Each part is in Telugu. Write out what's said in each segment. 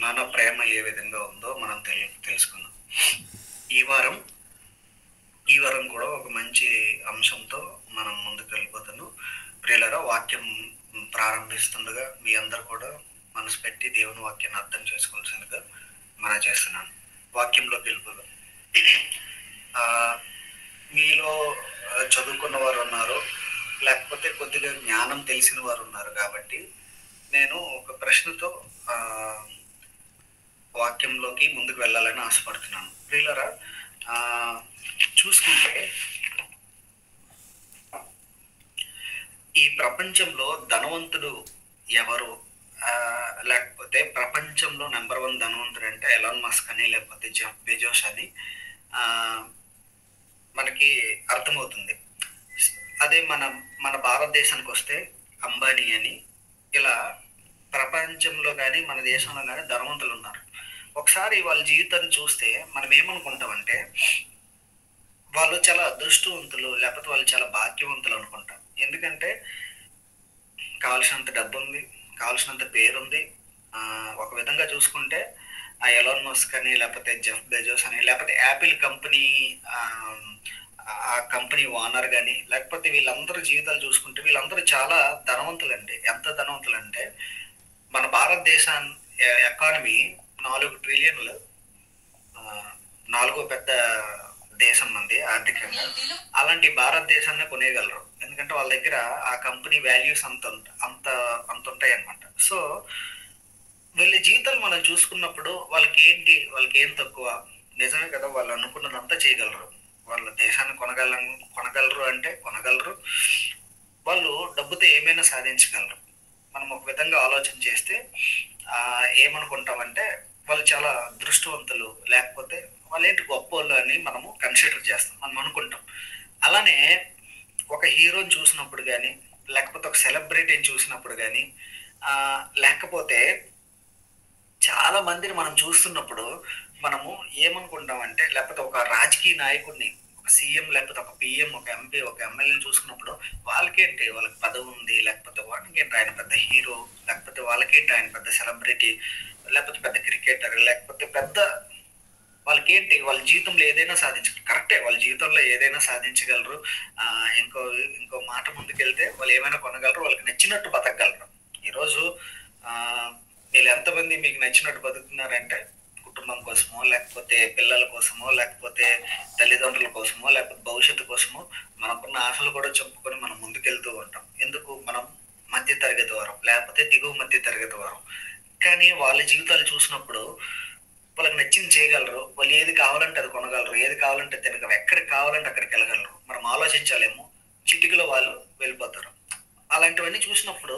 నాన్న ప్రేమ ఏ విధంగా ఉందో మనం తెలుసుకుందాం. ఈ వారం ఈ వారం కూడా ఒక మంచి అంశంతో మనం ముందుకు వెళ్ళిపోతాను. ప్రియులారా, వాక్యం ప్రారంభిస్తుండగా మీ అందరు కూడా మనసు పెట్టి దేవుని వాక్యాన్ని అర్థం చేసుకోవాల్సిందిగా మనం చేస్తున్నాను. వాక్యంలోకి వెళ్ళిపోదాం. ఆ, మీలో చదువుకున్న వారు ఉన్నారు, లేకపోతే కొద్దిగా జ్ఞానం తెలిసిన వారు ఉన్నారు. కాబట్టి నేను ఒక ప్రశ్నతో వాక్యంలోకి ముందుకు వెళ్ళాలని ఆశపడుతున్నాను. ప్రియులారా, చూసుకుంటే ఈ ప్రపంచంలో ధనవంతుడు ఎవరు, లేకపోతే ప్రపంచంలో నెంబర్ 1 ధనవంతుడు అంటే ఎలాన్ మస్క్ అని, లేకపోతే జెఫ్ బెజోస్ అని మనకి అర్థమవుతుంది. అదే మన మన భారతదేశానికి వస్తే అంబానీ అని, ఇలా ప్రపంచంలో కానీ మన దేశంలో కానీ ధనవంతులు ఉన్నారు. ఒకసారి వాళ్ళ జీవితాన్ని చూస్తే మనం ఏమనుకుంటామంటే వాళ్ళు చాలా అదృష్టవంతులు, లేకపోతే వాళ్ళు చాలా భాగ్యవంతులు అనుకుంటాం. ఎందుకంటే కావాల్సినంత డబ్బు ఉంది, కావాల్సినంత పేరుంది. ఒక విధంగా చూసుకుంటే ఆ ఎలాన్ మస్క్ అని, లేకపోతే జెఫ్ బెజోస్ అని, లేకపోతే యాపిల్ కంపెనీ ఆ కంపెనీ ఓనర్ కానీ, లేకపోతే వీళ్ళందరూ జీవితాలు చూసుకుంటే వీళ్ళందరూ చాలా ధనవంతులండి. ఎంత ధనవంతులు అంటే మన భారతదేశాన్ని ఎకానమీ 4 ట్రిలియన్లు, 4వ పెద్ద దేశం మంది ఆర్థికంగా. అలాంటి భారతదేశాన్ని కొనేయగలరు, ఎందుకంటే వాళ్ళ దగ్గర ఆ కంపెనీ వాల్యూస్ అంత ఉంటాయి అన్నమాట. సో వీళ్ళ జీవితాలు మనం చూసుకున్నప్పుడు వాళ్ళకి ఏం తక్కువ? నిజమే కదా, వాళ్ళు అనుకున్నదంతా చేయగలరు. వాళ్ళ దేశాన్ని కొనగలరు అంటే కొనగలరు. వాళ్ళు డబ్బుతో ఏమైనా సాధించగలరు. మనం ఒక విధంగా ఆలోచన చేస్తే ఏమనుకుంటామంటే వాళ్ళు చాలా అదృష్టవంతులు, లేకపోతే వాళ్ళేంటి గొప్పోళ్ళు అని మనము కన్సిడర్ చేస్తాం, మనం అనుకుంటాం. అలానే ఒక హీరోని చూసినప్పుడు కానీ, లేకపోతే ఒక సెలబ్రిటీని చూసినప్పుడు కానీ, లేకపోతే చాలా మందిని మనం చూస్తున్నప్పుడు మనము ఏమనుకుంటామంటే, లేకపోతే ఒక రాజకీయ నాయకుడిని, ఒక సీఎం, లేకపోతే ఒక పిఎం, ఒక ఎంపీ, ఒక ఎమ్మెల్యేని చూసుకున్నప్పుడు వాళ్ళకేంటి, వాళ్ళకి పదవి ఉంది, లేకపోతే వాళ్ళకేంటి ఆయన పెద్ద హీరో, లేకపోతే వాళ్ళకేంటి ఆయన పెద్ద సెలబ్రిటీ, లేకపోతే పెద్ద క్రికెటర్, లేకపోతే పెద్ద వాళ్ళకేంటి వాళ్ళ జీవితంలో ఏదైనా సాధించగలరు. కరెక్టే, వాళ్ళ జీవితంలో ఏదైనా సాధించగలరు. ఇంకో మాట ముందుకెళ్తే వాళ్ళు ఏమైనా కొనగలరు, వాళ్ళకి నచ్చినట్టు బతకగలరు. ఈరోజు వీళ్ళు ఎంతమంది మీకు నచ్చినట్టు బతుకుతున్నారంటే కుటుంబం కోసమో, లేకపోతే పిల్లల కోసమో, లేకపోతే తల్లిదండ్రుల కోసమో, లేకపోతే భవిష్యత్తు కోసమో మనకున్న ఆశలు కూడా చెప్పుకొని మనం ముందుకెళ్తూ ఉంటాం. ఎందుకు? మనం మధ్య తరగతి వారం, లేకపోతే దిగువ మధ్య తరగతి వారం. కానీ వాళ్ళ జీవితాలు చూసినప్పుడు వాళ్ళకి నచ్చింది చేయగలరు. వాళ్ళు ఏది కావాలంటే అది కొనగలరు, ఏది కావాలంటే తినగలరు, ఎక్కడికి కావాలంటే అక్కడికి వెళ్ళగలరు. మనం ఆలోచించాలేమో, చిటికలో వాళ్ళు వెళ్ళిపోతారు. అలాంటివన్నీ చూసినప్పుడు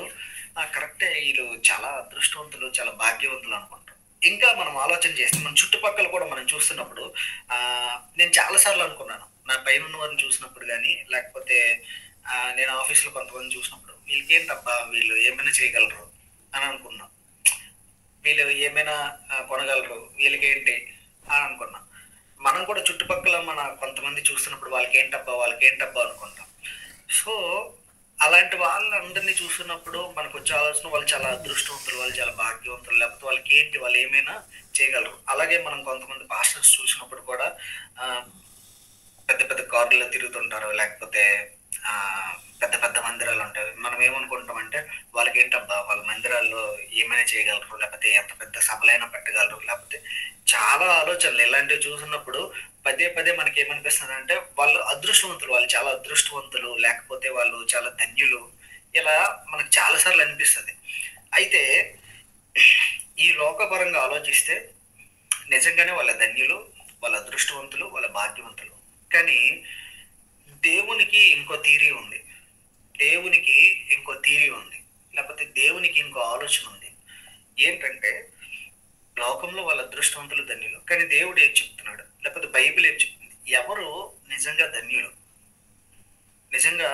కరెక్టే, వీళ్ళు చాలా అదృష్టవంతులు, చాలా భాగ్యవంతులు అనుకుంటాం. ఇంకా మనం ఆలోచన చేస్తే మన చుట్టుపక్కల కూడా మనం చూస్తున్నప్పుడు నేను చాలాసార్లు అనుకున్నాను, నా పైన ఉన్న వారిని చూసినప్పుడు కానీ, లేకపోతే నేను ఆఫీస్లో కొంతమంది చూసినప్పుడు వీళ్ళకేంటబ్బా, వీళ్ళు ఏమైనా చేయగలరు అని అనుకున్నాం. వీళ్ళు ఏమైనా కొనగలరు, వీళ్ళకేంటి అని అనుకున్నాం. మనం కూడా చుట్టుపక్కల మన కొంతమంది చూస్తున్నప్పుడు వాళ్ళకేంటబ్బా అనుకుంటాం. సో అలాంటి వాళ్ళందరినీ చూస్తున్నప్పుడు మనకు వచ్చే ఆలోచన వాళ్ళు చాలా అదృష్టవంతులు, వాళ్ళు చాలా భాగ్యవంతులు, లేకపోతే వాళ్ళు ఏమైనా చేయగలరు. అలాగే మనం కొంతమంది పాస్టర్స్ చూసినప్పుడు కూడా పెద్ద పెద్ద కార్లలో తిరుగుతుంటారు, లేకపోతే పెద్ద పెద్ద మందిరాలు ఉంటాయి. మనం ఏమనుకుంటామంటే వాళ్ళకేంటబ్బా, వాళ్ళ మందిరాల్లో ఏమైనా చేయగలరు, లేకపోతే ఎంత పెద్ద సభలైనా పెట్టగలరు, లేకపోతే చాలా ఆలోచనలు ఇలాంటివి చూసినప్పుడు పదే పదే మనకి ఏమనిపిస్తుంది అంటే వాళ్ళు అదృష్టవంతులు, వాళ్ళు చాలా అదృష్టవంతులు, లేకపోతే వాళ్ళు చాలా ధన్యులు, ఇలా మనకు చాలాసార్లు అనిపిస్తుంది. అయితే ఈ లోకపరంగా ఆలోచిస్తే నిజంగానే వాళ్ళ ధన్యులు, వాళ్ళ అదృష్టవంతులు, వాళ్ళ భాగ్యవంతులు. కానీ దేవునికి ఇంకో థియరీ ఉంది, లేకపోతే దేవునికి ఇంకో ఆలోచన ఉంది. ఏంటంటే లోకంలో వాళ్ళ అదృష్టవంతులు, ధన్యులు. కానీ దేవుడు ఏం చెప్తున్నాడు, లేకపోతే బైబిల్ ఏం చెప్తుంది, ఎవరు నిజంగా ధన్యులు? నిజంగా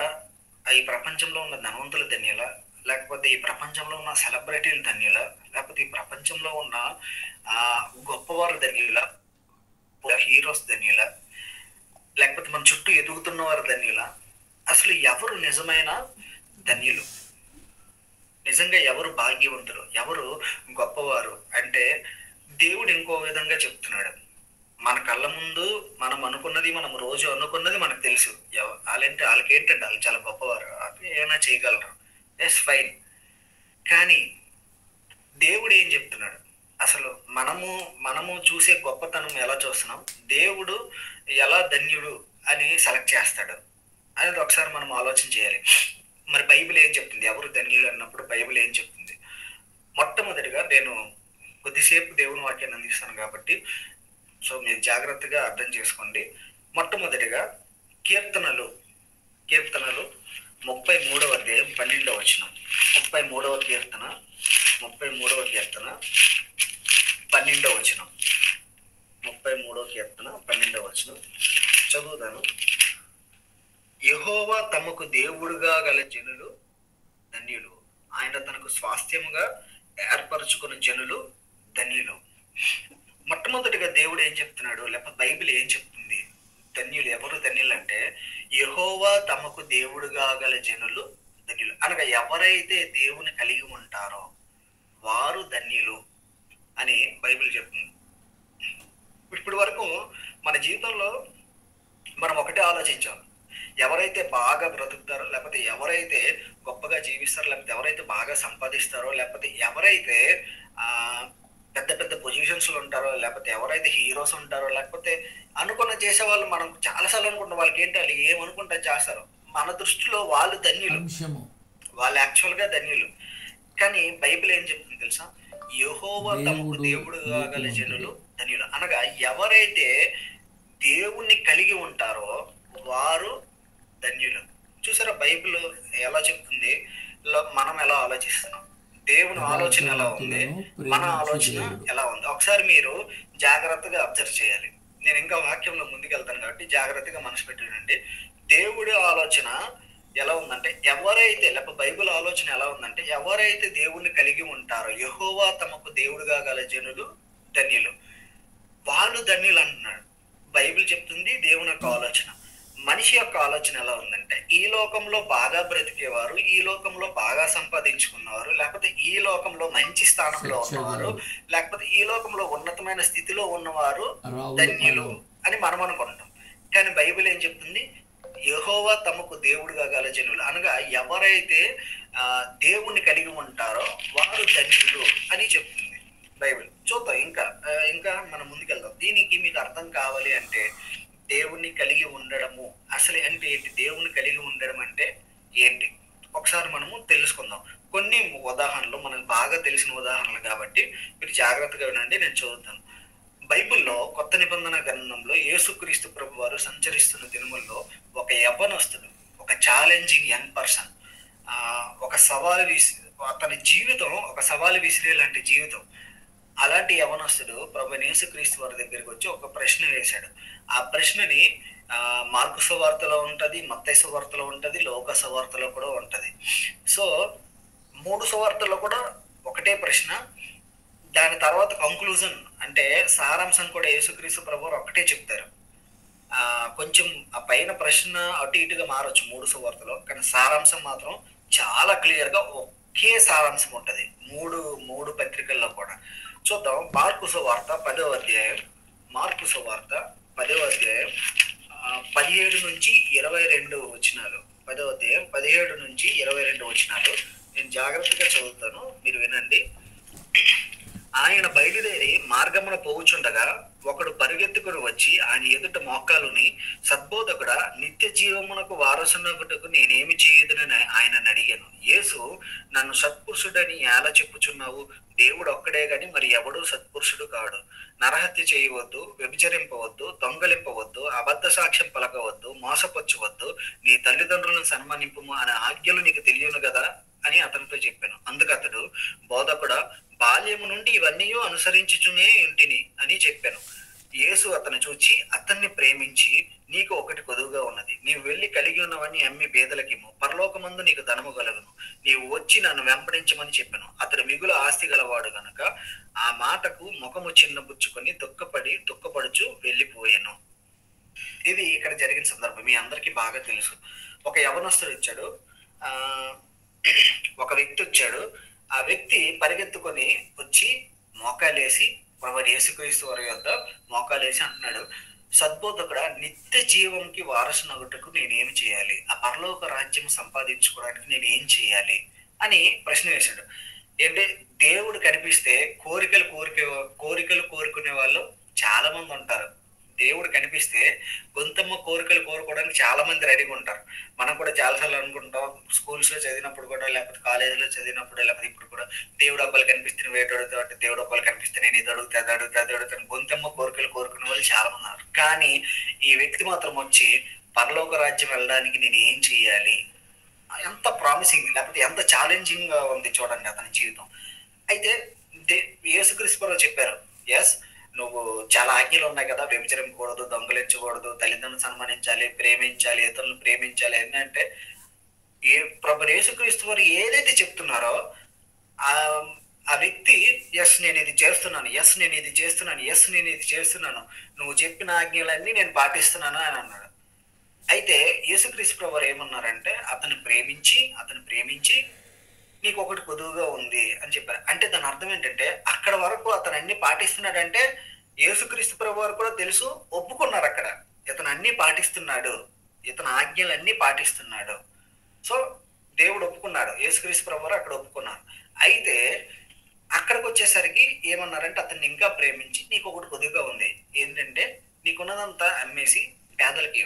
ఈ ప్రపంచంలో ఉన్న ధనవంతులు ధన్యుల, లేకపోతే ఈ ప్రపంచంలో ఉన్న సెలబ్రిటీలు ధన్యుల, లేకపోతే ఈ ప్రపంచంలో ఉన్న గొప్పవారు ధన్యుల, హీరోస్ ధన్యుల, లేకపోతే మన చుట్టూ ఎదుగుతున్న వారు ధన్యుల? అసలు ఎవరు నిజమైన ధన్యులు? నిజంగా ఎవరు భాగ్యవంతులు, ఎవరు గొప్పవారు అంటే దేవుడు ఇంకో విధంగా చెప్తున్నాడు. మన కళ్ళ ముందు మనం అనుకున్నది, మనం రోజు అనుకున్నది మనకు తెలుసు. వాళ్ళకేంటంటే వాళ్ళు చాలా గొప్పవారు, అది ఏమైనా చేయగలరు, ఎస్ ఫైన్. కానీ దేవుడు ఏం చెప్తున్నాడు? అసలు మనము చూసే గొప్పతనం ఎలా చూస్తున్నాం, దేవుడు ఎలా ధన్యుడు అని సెలెక్ట్ చేస్తాడు అనేది ఒకసారి మనం ఆలోచన చేయాలి. మరి బైబిల్ ఏం చెప్తుంది? ఎవరు ధన్యులు అన్నప్పుడు బైబిల్ ఏం చెప్తుంది? మొట్టమొదటిగా నేను కొద్దిసేపు దేవుని వాక్యాన్ని అందిస్తాను కాబట్టి సో మీరు జాగ్రత్తగా అర్థం చేసుకోండి. మొట్టమొదటిగా కీర్తనలు 33వ అధ్యాయం 12వ వచనం. 33వ కీర్తన 12వ వచనం. 33వ కీర్తన 12వ వచనం చదువుతాను. యెహోవా తమకు దేవుడుగా గల జనులు ధన్యులు, ఆయన తనకు స్వాస్థ్యముగా ఏర్పరచుకున్న జనులు ధన్యులు. మొట్టమొదటిగా దేవుడు ఏం చెప్తున్నాడు, లేకపోతే బైబిల్ ఏం చెప్తుంది? ధన్యులు ఎవరు? ధన్యులు అంటే యెహోవా తమకు దేవుడుగా గల జనులు ధన్యులు అనగా ఎవరైతే దేవుని కలిగి ఉంటారో వారు ధన్యులు అని బైబిల్ చెప్తుంది. ఇప్పటి వరకు మన జీవితంలో మనం ఒకటే ఆలోచించాం, ఎవరైతే బాగా బ్రతుకుతారో, లేకపోతే ఎవరైతే గొప్పగా జీవిస్తారో, లేకపోతే ఎవరైతే బాగా సంపాదిస్తారో, లేకపోతే ఎవరైతే పెద్ద పెద్ద పొజిషన్స్లో ఉంటారో, లేకపోతే ఎవరైతే హీరోస్ ఉంటారో, లేకపోతే అనుకున్న చేసే వాళ్ళు మనం చాలాసార్లు అనుకుంటాం వాళ్ళకి ఏంటి, వాళ్ళు ఏమనుకుంటా చేస్తారు. మన దృష్టిలో వాళ్ళు ధన్యులు, వాళ్ళు యాక్చువల్గా ధన్యులు. కానీ బైబిల్ ఏం చెప్తుంది తెలుసా? యెహోవా తమకు దేవుడుగా గల జనులు ధన్యులు అనగా ఎవరైతే దేవుణ్ణి కలిగి ఉంటారో వారు ధన్యులు. చూసారా బైబిల్ ఎలా చెప్తుంది? మనం ఎలా ఆలోచిస్తున్నాం, దేవుని ఆలోచన ఎలా ఉంది, మన ఆలోచన ఎలా ఉంది, ఒకసారి మీరు జాగ్రత్తగా అబ్జర్వ్ చేయాలి. నేను ఇంకా వాక్యంలో ముందుకెళ్తాను కాబట్టి జాగ్రత్తగా మనసు పెట్టండి. దేవుడి ఆలోచన ఎలా ఉందంటే ఎవరైతే, లేకపోతే బైబిల్ ఆలోచన ఎలా ఉందంటే ఎవరైతే దేవుణ్ణి కలిగి ఉంటారో, యెహోవా తమకు దేవుడుగా గల జనులు ధన్యులు, వాళ్ళు ధన్యులు అంటున్నాడు. బైబిల్ చెప్తుంది దేవుని యొక్క ఆలోచన. మనిషి యొక్క ఆలోచన ఎలా ఉందంటే ఈ లోకంలో బాగా బ్రతికేవారు, ఈ లోకంలో బాగా సంపాదించుకున్నవారు, లేకపోతే ఈ లోకంలో మంచి స్థానంలో ఉన్నవారు, లేకపోతే ఈ లోకంలో ఉన్నతమైన స్థితిలో ఉన్నవారు ధన్యులు అని మనం అనుకుంటాం. కానీ బైబిల్ ఏం చెప్తుంది? యెహోవా తమకు దేవుడుగా గల జనులు అనగా ఎవరైతే దేవుణ్ణి కలిగి ఉంటారో వారు ధన్యులు అని చెప్తుంది బైబిల్. చూద్దాం ఇంకా మనం ముందుకెళ్దాం. దీనికి మీకు అర్థం కావాలి అంటే దేవుణ్ణి కలిగి ఉండడము అసలు అంటే ఏంటి, దేవుణ్ణి కలిగి ఉండడం అంటే ఏంటి ఒకసారి మనము తెలుసుకుందాం. కొన్ని ఉదాహరణలు మనకు బాగా తెలిసిన ఉదాహరణలు కాబట్టి మీరు జాగ్రత్తగా వినండి, నేను చదువుతాను. బైబిల్లో కొత్త నిబంధన గ్రంథంలో యేసుక్రీస్తు ప్రభు వారు సంచరిస్తున్న దినముల్లో ఒక యవ్వనస్తుడు, ఒక ఛాలెంజింగ్ యంగ్ పర్సన్, ఒక అతని జీవితం ఒక సవాలు విసిరే లాంటి జీవితం. అలాంటి యవనస్తుడు ప్రభు యేసుక్రీస్తు వారి దగ్గరికి వచ్చి ఒక ప్రశ్న వేశాడు. ఆ ప్రశ్నని మార్కు సువార్తలో ఉంటది, మత్తయి సువార్తలో ఉంటది, లోక సువార్తలో కూడా ఉంటది. సో 3 సువార్తల్లో కూడా ఒకటే ప్రశ్న. దాని తర్వాత కంక్లూజన్ అంటే సారాంశం కూడా యేసుక్రీస్తు ప్రభు వారు ఒకటే చెప్తారు. కొంచెం ఆ పైన ప్రశ్న అటు ఇటుగా మారొచ్చు 3 సువార్తలో, కానీ సారాంశం మాత్రం చాలా క్లియర్గా ఒకే సారాంశం ఉంటుంది మూడు పత్రికల్లో కూడా. చూద్దాం. మార్కు సువార్త 10వ అధ్యాయం, మార్కు సువార్త 10వ అధ్యాయం 17 నుంచి 22 వచనాలు. 10వ అధ్యాయం 17 నుంచి 22 వచనాలు నేను జాగ్రత్తగా చదువుతాను, మీరు వినండి. ఆయన బయలుదేరి మార్గమున పోవుచుండగా ఒకడు పరిగెత్తుకుని వచ్చి ఆయన ఎదుట మోకాలుని, సద్బోధకుడా, నిత్య జీవమునకు వారసునగుటకు నేనేమి చేయదునని ఆయన అడిగాను. యేసు, నన్ను సత్పురుషుడని ఎలా చెప్పుచున్నావు? దేవుడు ఒక్కడే గాని మరి ఎవడు సత్పురుషుడు కాడు. నరహత్య చేయవద్దు, వ్యభిచరింపవద్దు, దొంగలింపవద్దు, అబద్ధ సాక్ష్యం పలకవద్దు, మోసపరచవద్దు, నీ తల్లిదండ్రులను సన్మానింపుము అనే ఆజ్ఞలు నీకు తెలియను కదా అని అతనితో చెప్పాను. అందుకు అతడు, బోధకుడా, బాల్యము నుండి ఇవన్నీ అనుసరించుచునే ఇంటిని అని చెప్పాను. యేసు అతను చూచి అతన్ని ప్రేమించి, నీకు ఒకటి కొదువుగా ఉన్నది, నీవు వెళ్ళి కలిగి ఉన్నవన్నీ అమ్మి బేదలకిమ్ము, పరలోకమందు నీకు ధనము కలుగును, నీవు వచ్చి నన్ను వెంబడించమని చెప్పాను. అతడు మిగులు ఆస్తి గలవాడు గనుక ఆ మాటకు ముఖము చిన్నబుచ్చుకొని దుఃఖపడుచు వెళ్ళిపోయాను. ఇది ఇక్కడ జరిగిన సందర్భం మీ అందరికీ బాగా తెలుసు. ఒక యవనస్తుడు వచ్చాడు, ఒక వ్యక్తి వచ్చాడు. ఆ వ్యక్తి పరిగెత్తుకొని వచ్చి మోకాలేసి ప్రభు యేసుక్రీస్తు వారి యొద్ద మోకాలేసి అంటున్నాడు, సద్బోధకుడా, నిత్య జీవంకి వారసునగుటకు నేనేమి చేయాలి, ఆ పరలోక రాజ్యం సంపాదించుకోవడానికి నేను ఏం చేయాలి అని ప్రశ్న వేశాడు. ఏంటి, దేవుడు కనిపిస్తే కోరికలు కోరుకునే వాళ్ళు చాలా మంది ఉంటారు. దేవుడు కనిపిస్తే గొంతమ్మ కోరికలు కోరుకోవడానికి చాలా మంది రెడీగా ఉంటారు. మనం కూడా చాలాసార్లు అనుకుంటాం, స్కూల్స్ లో చదివినప్పుడు కూడా, లేకపోతే కాలేజీలో చదివినప్పుడు, లేకపోతే ఇప్పుడు కూడా, దేవుడు అబ్బాయిలు కనిపిస్తే నువ్వు ఏడు అడుగుతావు అంటే, దేవుడు అబ్బాయిలు కనిపిస్తే నేను ఇది అడుగుతా, అది అడుగుతా, అది అడుగుతాను. గొంతమ్మ కోరికలు కోరుకునే వాళ్ళు చాలా మంది ఉన్నారు. కానీ ఈ వ్యక్తి మాత్రం వచ్చి పరలోక రాజ్యం వెళ్ళడానికి నేను ఏం చెయ్యాలి, ఎంత ప్రామిసింగ్, లేకపోతే ఎంత ఛాలెంజింగ్ గా ఉంది చూడండి అతని జీవితం. అయితే యేసుక్రీస్తు చెప్పారు, ఎస్ నువ్వు చాలా ఆజ్ఞలు ఉన్నాయి కదా, వ్యభిచరించకూడదు, దొంగలించకూడదు, తల్లిదండ్రులు సన్మానించాలి, ప్రేమించాలి, ఇతరులను ప్రేమించాలి ఏంటంటే, ప్రభు యేసుక్రీస్తు వారు ఏదైతే చెప్తున్నారో ఆ ఆ వ్యక్తి ఎస్ నేను ఇది చేస్తున్నాను, ఎస్ నేను ఇది చేస్తున్నాను, ఎస్ నేను ఇది చేస్తున్నాను, నువ్వు చెప్పిన ఆజ్ఞలన్నీ నేను పాటిస్తున్నాను అని అన్నాడు. అయితే యేసుక్రీస్తు ప్రభు ఏమన్నారంటే, అతను ప్రేమించి నీకు ఒకటి కొదువుగా ఉంది అని చెప్పారు. అంటే దాని అర్థం ఏంటంటే, అక్కడ వరకు అతను అన్ని పాటిస్తున్నాడంటే యేసుక్రీస్తు ప్రభు వారు కూడా తెలుసు, ఒప్పుకున్నారు అక్కడ ఇతను అన్ని పాటిస్తున్నాడు, ఇతను ఆజ్ఞలన్నీ పాటిస్తున్నాడు. సో దేవుడు ఒప్పుకున్నాడు, యేసుక్రీస్తు ప్రభు వారు అక్కడ ఒప్పుకున్నారు. అయితే అక్కడికి వచ్చేసరికి ఏమన్నారంటే, అతన్ని ఇంకా ప్రేమించి నీకు ఒకటి కొద్దిగా ఉంది, ఏంటంటే నీకున్నదంతా అమ్మేసి పేదలకి,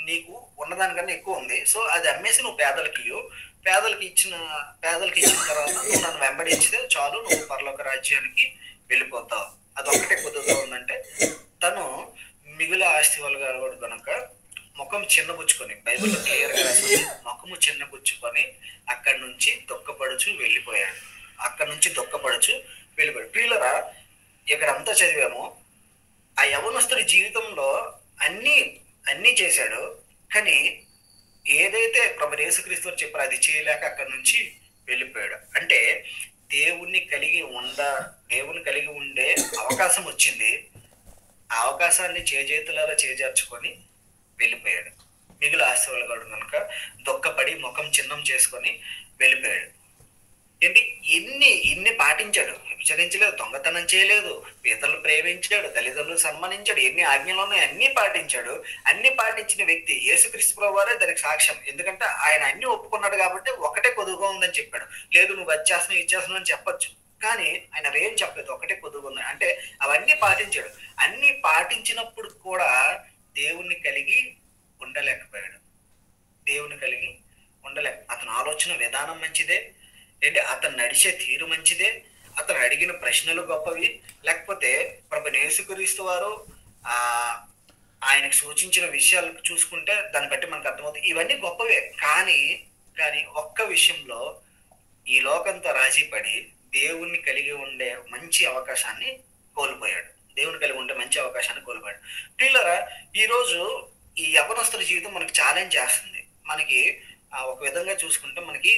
నీకు ఉన్నదానికన్నా ఎక్కువ ఉంది, సో అది అమ్మేసి నువ్వు పేదలకి ఇచ్చిన తర్వాత నువ్వు నన్ను వెంబడించితే చాలు, నువ్వు పరలోక రాజ్యానికి వెళ్ళిపోతావు. అదొక్కటే కొద్దిగా ఉందంటే, తను మిగుల ఆస్తి వాళ్ళు కనుక ముఖం చిన్నబుచ్చుకొని, బైబిల్లో క్లియర్గా రాసింది, ముఖము చిన్నబుచ్చుకొని అక్కడి నుంచి దుఃఖపడుచు వెళ్ళిపోయాడు. ప్రియులరా, ఇక్కడ అంతా చదివాము, ఆ యవనస్తుడి జీవితంలో అన్నీ చేశాడు. కానీ ఏదైతే ప్రభు యేసుక్రీస్తు వారు చెప్పారో అది చేయలేక అక్కడి నుంచి వెళ్ళిపోయాడు. అంటే దేవుని కలిగి ఉండే అవకాశం వచ్చింది, ఆ అవకాశాన్ని చేజేతులారా చేజార్చుకొని వెళ్ళిపోయాడు. మిగులు ఆశీర్వాదాలు కనుక దొక్కపడి ముఖం చిన్నం చేసుకొని వెళ్ళిపోయాడు. ఏంటి, ఇన్ని పాటించాడు, విచరించలేదు, దొంగతనం చేయలేదు, ఇతరులు ప్రేమించాడు, తల్లిదండ్రులు సన్మానించాడు, ఎన్ని ఆజ్ఞలు ఉన్నాయి అన్ని పాటించాడు. అన్ని పాటించిన వ్యక్తి యేసుక్రీస్తు ప్రభు వారే దానికి సాక్ష్యం. ఎందుకంటే ఆయన అన్ని ఒప్పుకున్నాడు కాబట్టి ఒకటే కొదువుగా ఉందని చెప్పాడు. లేదు నువ్వు ఇచ్చేస్తున్నావు అని చెప్పొచ్చు, కానీ ఆయన ఏం చెప్పలేదు, ఒకటే కొదువుగా ఉంది అంటే అవన్నీ పాటించాడు. అన్ని పాటించినప్పుడు కూడా దేవుణ్ణి కలిగి ఉండలేకపోయాడు. అతని ఆలోచన విధానం మంచిదే, ఏంటి అతను నడిచే తీరు మంచిదే, అతను అడిగిన ప్రశ్నలు గొప్పవి, లేకపోతే ప్రభు యేసుక్రీస్తు వారు ఆయనకు సూచించిన విషయాలు చూసుకుంటే దాన్ని బట్టి మనకు అర్థమవుతుంది, ఇవన్నీ గొప్పవే. కానీ ఒక్క విషయంలో ఈ లోకంతో రాజీ పడి దేవుణ్ణి కలిగి ఉండే మంచి అవకాశాన్ని కోల్పోయాడు. పిల్లరా, ఈరోజు ఈ యవనస్తుల జీవితం మనకి ఛాలెంజ్ చేస్తుంది. మనకి ఒక విధంగా చూసుకుంటే మనకి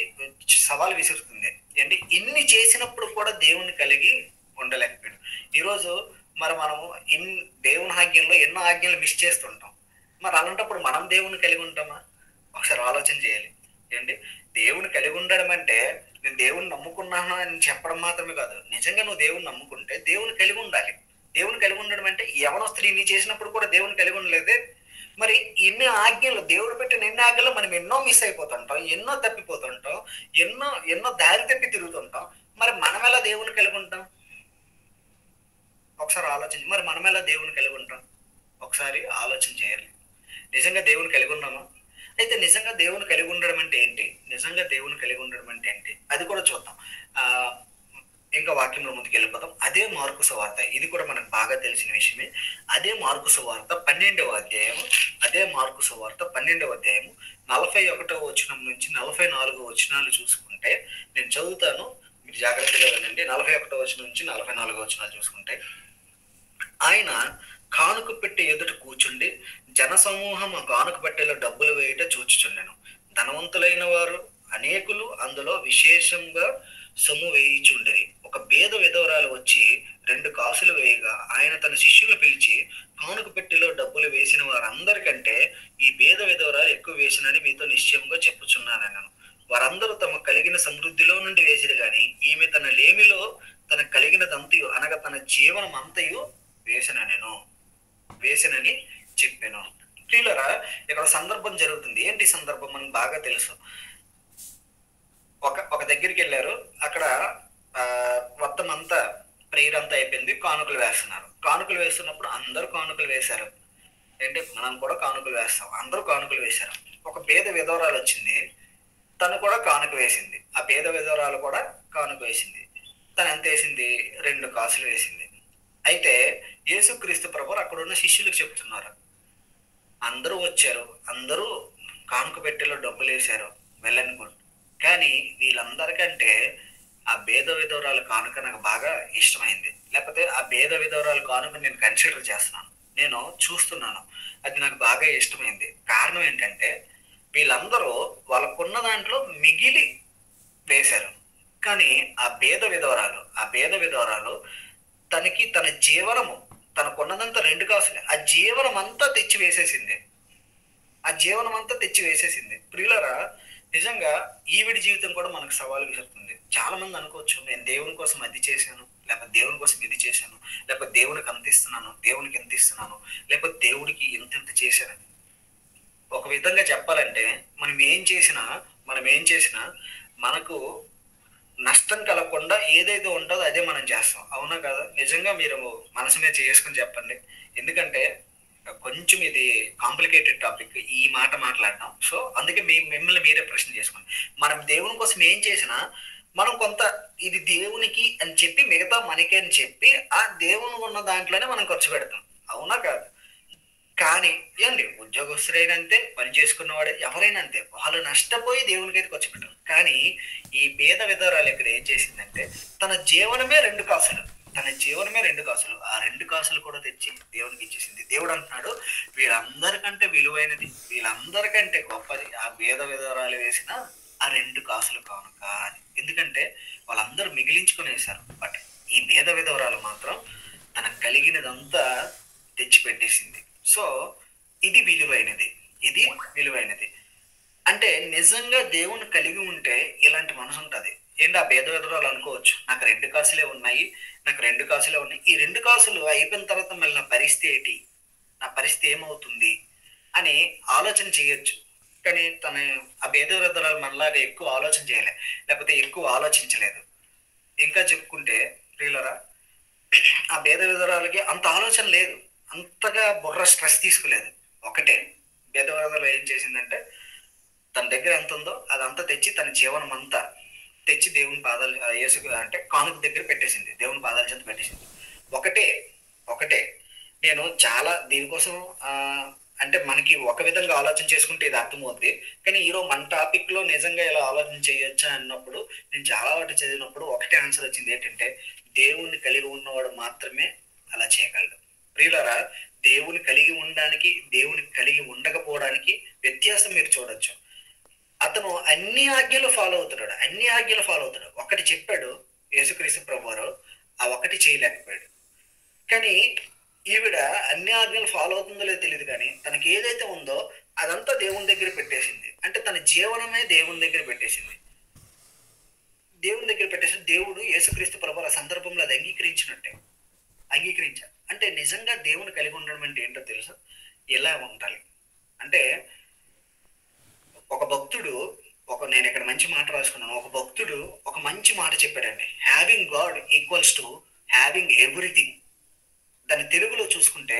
సవాల్ విసురుతుంది. ఏంటి, ఇన్ని చేసినప్పుడు కూడా దేవుని కలిగి ఉండలేకపోయాడు. ఈరోజు మనము దేవుని ఆజ్ఞల్లో ఎన్నో ఆజ్ఞలు మిస్ చేస్తుంటాం. మరి అలాంటప్పుడు మనం దేవుని కలిగి ఉంటామా? ఒకసారి ఆలోచన చేయాలి. ఏంటి, దేవుని కలిగి ఉండడం అంటే నేను దేవుని నమ్ముకున్నాను అని చెప్పడం మాత్రమే కాదు. నిజంగా నువ్వు దేవుని నమ్ముకుంటే దేవుని కలిగి ఉండాలి. దేవుని కలిగి ఉండడం అంటే యవనస్తులు ఇన్ని చేసినప్పుడు కూడా దేవుని కలిగి ఉండలేదే. మరి ఎన్ని ఆజ్ఞలు, దేవుడు పెట్టిన ఎన్ని ఆజ్ఞలు మనం ఎన్నో మిస్ అయిపోతుంటాం, ఎన్నో తప్పిపోతుంటాం, ఎన్నో దారి తప్పి తిరుగుతుంటాం. మరి మనం ఎలా దేవుని కలిగి ఉంటాం? ఒకసారి ఆలోచించి, మరి మనం ఎలా దేవుని కలిగి ఉంటాం? ఒకసారి ఆలోచన చేయాలి. నిజంగా దేవుని కలిగి ఉన్నామా? అయితే నిజంగా దేవుని కలిగి ఉండడం అంటే ఏంటి? అది కూడా చూద్దాం. ఇంకా వాక్యంలో ముందుకు వెళ్ళిపోతాం. అదే మార్కు సువార్త, ఇది కూడా మనకు బాగా తెలిసిన విషయమే. అదే మార్కు సువార్త 12వ అధ్యాయం 41వ వచనం నుంచి 44వ వచనాలు చూసుకుంటే, నేను చదువుతాను, మీరు జాగ్రత్తగా వినండి. 41వ వచనం నుంచి 44వ వచనాలు చూసుకుంటే, ఆయన కానుక పెట్టె ఎదుట కూర్చుండి జనసమూహం ఆ కానుక పెట్టెలో డబ్బులు వేయట చూచుచుండెను. ధనవంతులైన వారు అనేకులు అందులో విశేషంగా సొమ్ము వేయిచుండేది. ఒక బేద విధవరాలు వచ్చి 2 కాసులు వేయగా ఆయన తన శిష్యులు పిలిచి, కానుక పెట్టెలో డబ్బులు వేసిన వారందరికంటే ఈ బేద విధవరాలు ఎక్కువ వేసినని మీతో నిశ్చయంగా చెప్పుచున్నానన్నాను. వారందరూ తమ కలిగిన సమృద్ధిలో నుండి వేసిరు గాని ఈమె తన లేమిలో తనకు కలిగినదంతయు అనగా తన జీవనం అంతయు వేసనని చెప్పాను. ప్రియులారా, ఇక్కడ సందర్భం జరుగుతుంది. ఏంటి సందర్భం మనకు బాగా తెలుసు. ఒక దగ్గరికి వెళ్ళారు. అక్కడ మొత్తం అంతా ప్రేయర్ అంతా అయిపోయింది. కానుకలు వేస్తున్నారు. కానుకలు వేస్తున్నప్పుడు అందరూ కానుకలు వేశారు. ఏంటి, మనం కూడా కానుకలు వేస్తాం. అందరూ కానుకలు వేశారు. ఒక పేద విధవరాలు వచ్చింది. తను కూడా కానుక వేసింది. ఆ పేద విధవరాలు కూడా కానుక వేసింది. తను ఎంత వేసింది? 2 కాసులు వేసింది. అయితే యేసుక్రీస్తు ప్రభువు అక్కడ ఉన్న శిష్యులకు చెప్తున్నారు, అందరూ వచ్చారు, అందరూ కానుక పెట్టెలో డబ్బులు వేశారు, వెళ్ళని కూడా. కానీ వీళ్ళందరికంటే ఆ భేద విధవరాలు కానుక నాకు బాగా ఇష్టమైంది. లేకపోతే ఆ భేద విధవరాలు కానుక నేను కన్సిడర్ చేస్తున్నాను, నేను చూస్తున్నాను, అది నాకు బాగా ఇష్టమైంది. కారణం ఏంటంటే వీళ్ళందరూ వాళ్ళకున్న దాంట్లో మిగిలి వేశారు. కానీ ఆ భేద విధవరాలు తనకి తన జీవనము, తనకున్నదంతా 2 కాసులే, ఆ జీవనం అంతా తెచ్చి వేసేసింది. ప్రియులరా, నిజంగా ఈవిడి జీవితం కూడా మనకు సవాలు విసురుతుంది. చాలా మంది అనుకోవచ్చు, నేను దేవుని కోసం అది చేశాను, లేకపోతే దేవుని కోసం ఇది చేశాను, లేకపోతే దేవునికి అంత ఇస్తున్నాను, దేవునికి ఎంత ఇస్తున్నాను, లేకపోతే దేవుడికి ఎంత చేశానని. ఒక విధంగా చెప్పాలంటే మనం ఏం చేసినా మనకు నష్టం కలగకుండా ఏదైతే ఉంటుందో అదే మనం చేస్తాం. అవునా కదా? నిజంగా మీరు మనసు మీద చేసుకుని చెప్పండి. ఎందుకంటే కొంచెం ఇది కాంప్లికేటెడ్ టాపిక్ ఈ మాట మాట్లాడడం. సో అందుకే మిమ్మల్ని మీరే ప్రశ్న చేసుకోండి. మనం దేవుని కోసం ఏం చేసినా మనం కొంత ఇది దేవునికి అని చెప్పి, మిగతా మనకి అని చెప్పి, ఆ దేవుని ఉన్న దాంట్లోనే మనం ఖర్చు పెడతాం. అవునా కాదు? కానీ ఏంటి, ఉద్యోగస్తుడైనా అంతే, పని చేసుకున్నవాడే, ఎవరైనా అంతే, వాళ్ళు నష్టపోయి దేవునికి అయితే ఖర్చు పెట్టారు. కానీ ఈ పేద విధవరాలు ఇక్కడ ఏం చేసిందంటే తన జీవనమే 2 కాసులు, ఆ 2 కాసులు కూడా తెచ్చి దేవునికి ఇచ్చేసింది. దేవుడు అంటున్నాడు, వీళ్ళందరికంటే విలువైనది, వీళ్ళందరికంటే గొప్పది ఆ పేద విధవరాలు వేసిన ఆ 2 కాసులు కానుక అని. ఎందుకంటే వాళ్ళందరూ మిగిలించుకునేశారు. బట్ ఈ పేద విధవరాలు మాత్రం తనకు కలిగినదంతా తెచ్చిపెట్టేసింది. సో ఇది విలువైనది. అంటే నిజంగా దేవుని కలిగి ఉంటే ఇలాంటి మనసు ఉంటుంది. ఏంటి, ఆ భేద విధవరాలు అనుకోవచ్చు, నాకు 2 కాసులే ఉన్నాయి. ఈ 2 కాసులు అయిపోయిన తర్వాత మళ్ళీ నా పరిస్థితి ఏమవుతుంది అని ఆలోచన చేయొచ్చు. కానీ ఆ భేద విధవరాలు మనలాగా ఎక్కువ ఆలోచన చేయలే, లేకపోతే ఎక్కువ ఆలోచించలేదు. ఇంకా చెప్పుకుంటే ప్రియులరా, ఆ భేద విధవరాలకి అంత ఆలోచన లేదు, అంతగా బుర్ర స్ట్రెస్ తీసుకోలేదు. ఒకటే, భేద విధవరాలు ఏం చేసిందంటే తన దగ్గర ఎంత ఉందో అదంతా తెచ్చి, తన జీవనం అంతా తెచ్చి దేవుని పాదాలు అంటే కానుక దగ్గర పెట్టేసింది, దేవుని పాదాల చెంత పెట్టేసింది. ఒకటే నేను చాలా దీనికోసం అంటే మనకి ఒక విధంగా ఆలోచన చేసుకుంటే ఇది అర్థమవుద్ది. కానీ ఈరోజు మన టాపిక్ లో నిజంగా ఇలా ఆలోచన చేయొచ్చా అన్నప్పుడు, నేను చాలా వాటి చదివినప్పుడు ఒకటే ఆన్సర్ వచ్చింది. ఏంటంటే దేవుణ్ణి కలిగి ఉన్నవాడు మాత్రమే అలా చేయగలడు. ప్రియులారా, దేవుని కలిగి ఉండడానికి, దేవుని కలిగి ఉండకపోవడానికి వ్యత్యాసం మీరు చూడొచ్చు. అతను అన్ని ఆజ్ఞలు ఫాలో అవుతున్నాడు. ఒకటి చెప్పాడు యేసుక్రీస్తు ప్రభువారు, ఆ ఒకటి చేయలేకపోయాడు. కానీ ఈవిడ అన్ని ఆజ్ఞలు ఫాలో అవుతుందో లేదో తెలియదు, కానీ తనకి ఏదైతే ఉందో అదంతా దేవుని దగ్గర పెట్టేసింది. అంటే తన జీవనమే దేవుని దగ్గర పెట్టేసింది. దేవుడు యేసుక్రీస్తు ప్రభువారు ఆ సందర్భంలో అది అంగీకరించారు. అంటే నిజంగా దేవుని కలిగి ఉండడం అంటే ఏంటో తెలుసా? ఎలా ఉండాలి అంటే, ఒక భక్తుడు నేను ఇక్కడ మంచి మాట రాసుకున్నాను. ఒక భక్తుడు ఒక మంచి మాట చెప్పాడండి. Having God equals to having everything. దాని తెలుగులో చూసుకుంటే,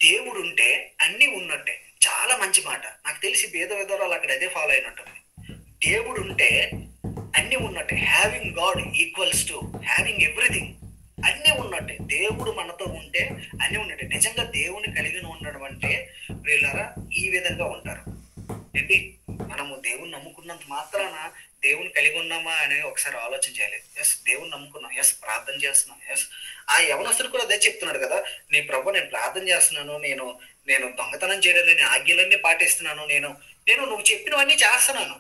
దేవుడు ఉంటే అన్నీ ఉన్నట్టే. చాలా మంచి మాట. నాకు తెలిసి భేద విధవరాలు అక్కడ అదే ఫాలో అయినట్టుంది. దేవుడు ఉంటే అన్నీ ఉన్నట్టే. Having God equals to having everything. అన్నీ ఉన్నట్టే. దేవుడు మనతో ఉంటే అన్నీ ఉన్నట్టే. నిజంగా దేవుని కలిగి ఉండడం అంటే వీళ్ళారా ఈ విధంగా ఉంటారు. ఏంటి, మనము దేవుని నమ్ముకున్నంత మాత్రాన దేవుని కలిగి ఉన్నామా అని ఒకసారి ఆలోచన చేయాలి. ఎస్, దేవుని నమ్ముకున్నాం, ఎస్ ప్రార్థన చేస్తున్నాం, ఎస్. ఆ యవనస్తుడు కూడా అదే చెప్తున్నాడు కదా, నీ ప్రభు నేను ప్రార్థన చేస్తున్నాను, నేను దొంగతనం చేయడం, నేను ఆజ్ఞలన్నీ పాటిస్తున్నాను, నేను నువ్వు చెప్పినవన్నీ చేస్తున్నాను.